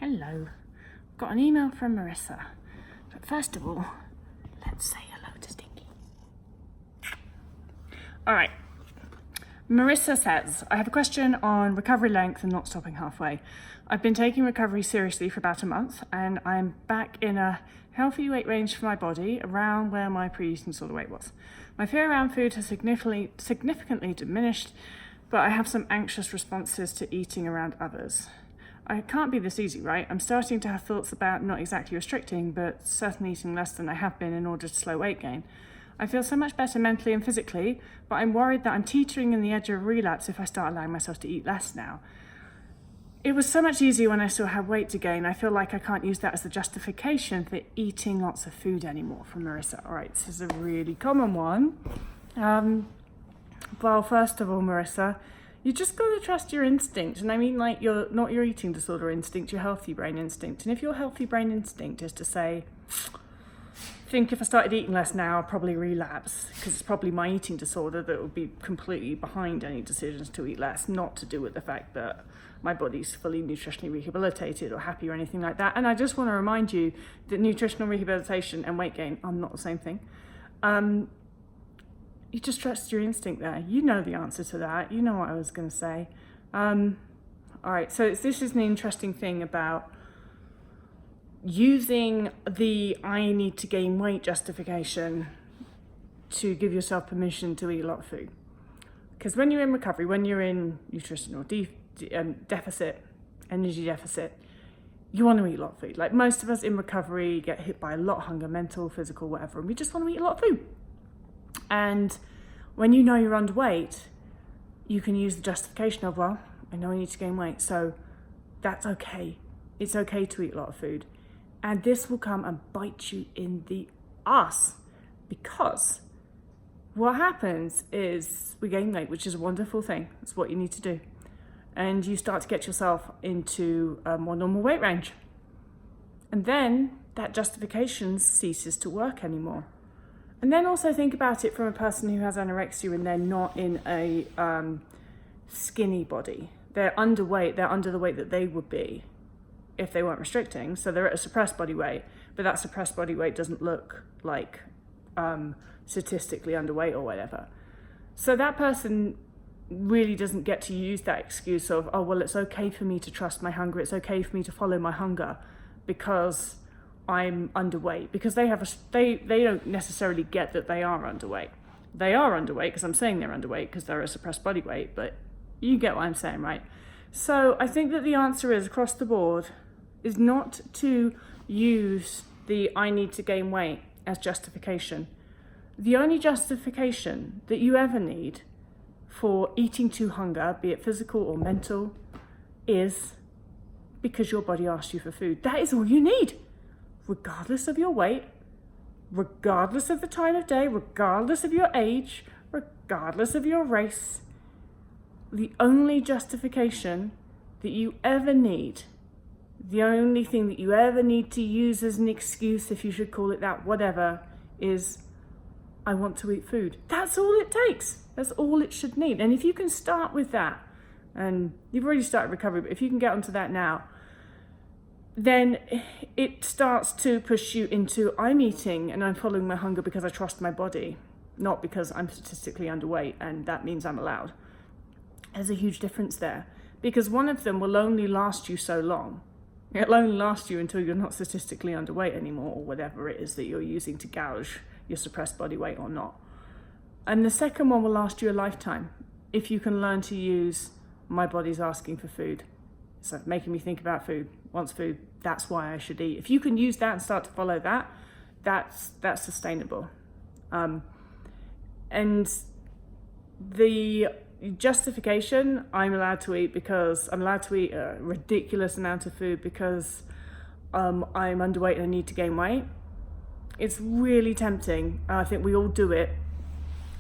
Hello. Got an email from Marissa. But first of all, let's say hello to Stinky. All right. Marissa says, I have a question on recovery length and not stopping halfway. I've been taking recovery seriously for about a month and I'm back in a healthy weight range for my body, around where my pre-eating disorder weight was. My fear around food has significantly diminished, but I have some anxious responses to eating around others. It can't be this easy, right? I'm starting to have thoughts about not exactly restricting, but certainly eating less than I have been in order to slow weight gain. I feel so much better mentally and physically, but I'm worried that I'm teetering on the edge of a relapse if I start allowing myself to eat less now. It was so much easier when I still had weight to gain. I feel like I can't use that as the justification for eating lots of food anymore, from Marissa. All right, this is a really common one. Well, first of all, Marissa, you just got to trust your instinct. And I mean, like, not your eating disorder instinct, your healthy brain instinct. And if your healthy brain instinct is to say, think if I started eating less now, I'll probably relapse, because it's probably my eating disorder that would be completely behind any decisions to eat less, not to do with the fact that my body's fully nutritionally rehabilitated or happy or anything like that. And I just want to remind you that nutritional rehabilitation and weight gain are not the same thing. You just trust your instinct there. You know the answer to that. You know what I was going to say. All right, so this is an interesting thing about using the I need to gain weight justification to give yourself permission to eat a lot of food. Because when you're in recovery, when you're in nutritional deficit, energy deficit, you want to eat a lot of food. Like most of us in recovery get hit by a lot of hunger, mental, physical, whatever, and we just want to eat a lot of food. And when you know you're underweight, you can use the justification of, well, I know I need to gain weight, so that's okay. It's okay to eat a lot of food. And this will come and bite you in the ass, because what happens is we gain weight, which is a wonderful thing. It's what you need to do. And you start to get yourself into a more normal weight range. And then that justification ceases to work anymore. And then also think about it from a person who has anorexia and they're not in a skinny body. They're underweight, they're under the weight that they would be if they weren't restricting. So they're at a suppressed body weight, but that suppressed body weight doesn't look like statistically underweight or whatever. So that person really doesn't get to use that excuse of, oh, well, it's okay for me to trust my hunger. It's okay for me to follow my hunger because I'm underweight, because they don't necessarily get that they are underweight. They are underweight because I'm saying they're underweight because they're a suppressed body weight, but you get what I'm saying, right? So I think that the answer is, across the board, is not to use the I need to gain weight as justification. The only justification that you ever need for eating to hunger, be it physical or mental, is because your body asked you for food. That is all you need. Regardless of your weight, regardless of the time of day, regardless of your age, regardless of your race, the only justification that you ever need, the only thing that you ever need to use as an excuse, if you should call it that, whatever, is I want to eat food. That's all it takes. That's all it should need. And if you can start with that, and you've already started recovery, but if you can get onto that now, then it starts to push you into, I'm eating and I'm following my hunger because I trust my body, not because I'm statistically underweight and that means I'm allowed. There's a huge difference there, because one of them will only last you so long. It'll only last you until you're not statistically underweight anymore, or whatever it is that you're using to gouge your suppressed body weight or not. And the second one will last you a lifetime if you can learn to use my body's asking for food. So making me think about food, wants food, that's why I should eat. If you can use that and start to follow that, that's sustainable. And the justification, I'm allowed to eat because I'm allowed to eat a ridiculous amount of food because I'm underweight and I need to gain weight. It's really tempting. I think we all do it,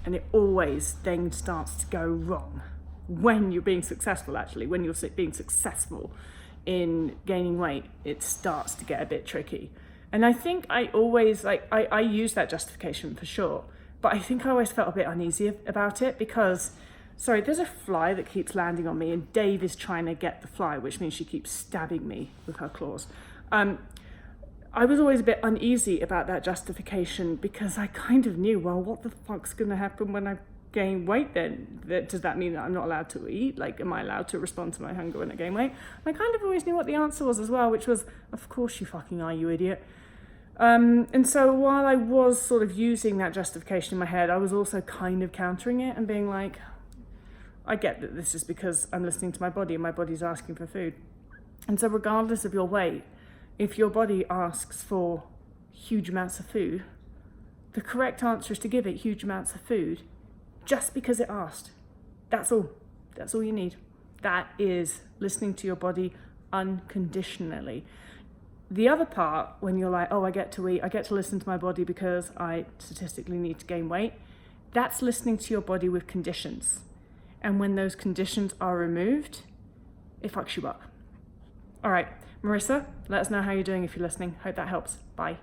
and it always then starts to go wrong. When you're being successful, actually, when you're being successful in gaining weight, it starts to get a bit tricky. And I think I always, I use that justification for sure, but I think I always felt a bit uneasy about it, because Sorry, there's a fly that keeps landing on me, and Dave is trying to get the fly, which means she keeps stabbing me with her claws. I was always a bit uneasy about that justification because I kind of knew, well, what the fuck's going to happen when I gain weight then? Does that mean that I'm not allowed to eat? Like, am I allowed to respond to my hunger when I gain weight? I kind of always knew what the answer was as well, which was, of course you fucking are, you idiot. And so while I was sort of using that justification in my head, I was also kind of countering it and being like, I get that this is because I'm listening to my body and my body's asking for food. And so regardless of your weight, if your body asks for huge amounts of food, the correct answer is to give it huge amounts of food just because it asked. That's all. That's all you need. That is listening to your body unconditionally. The other part, when you're like, oh, I get to eat, I get to listen to my body because I statistically need to gain weight, that's listening to your body with conditions. And when those conditions are removed, it fucks you up. All right, Marissa, let us know how you're doing if you're listening. Hope that helps. Bye.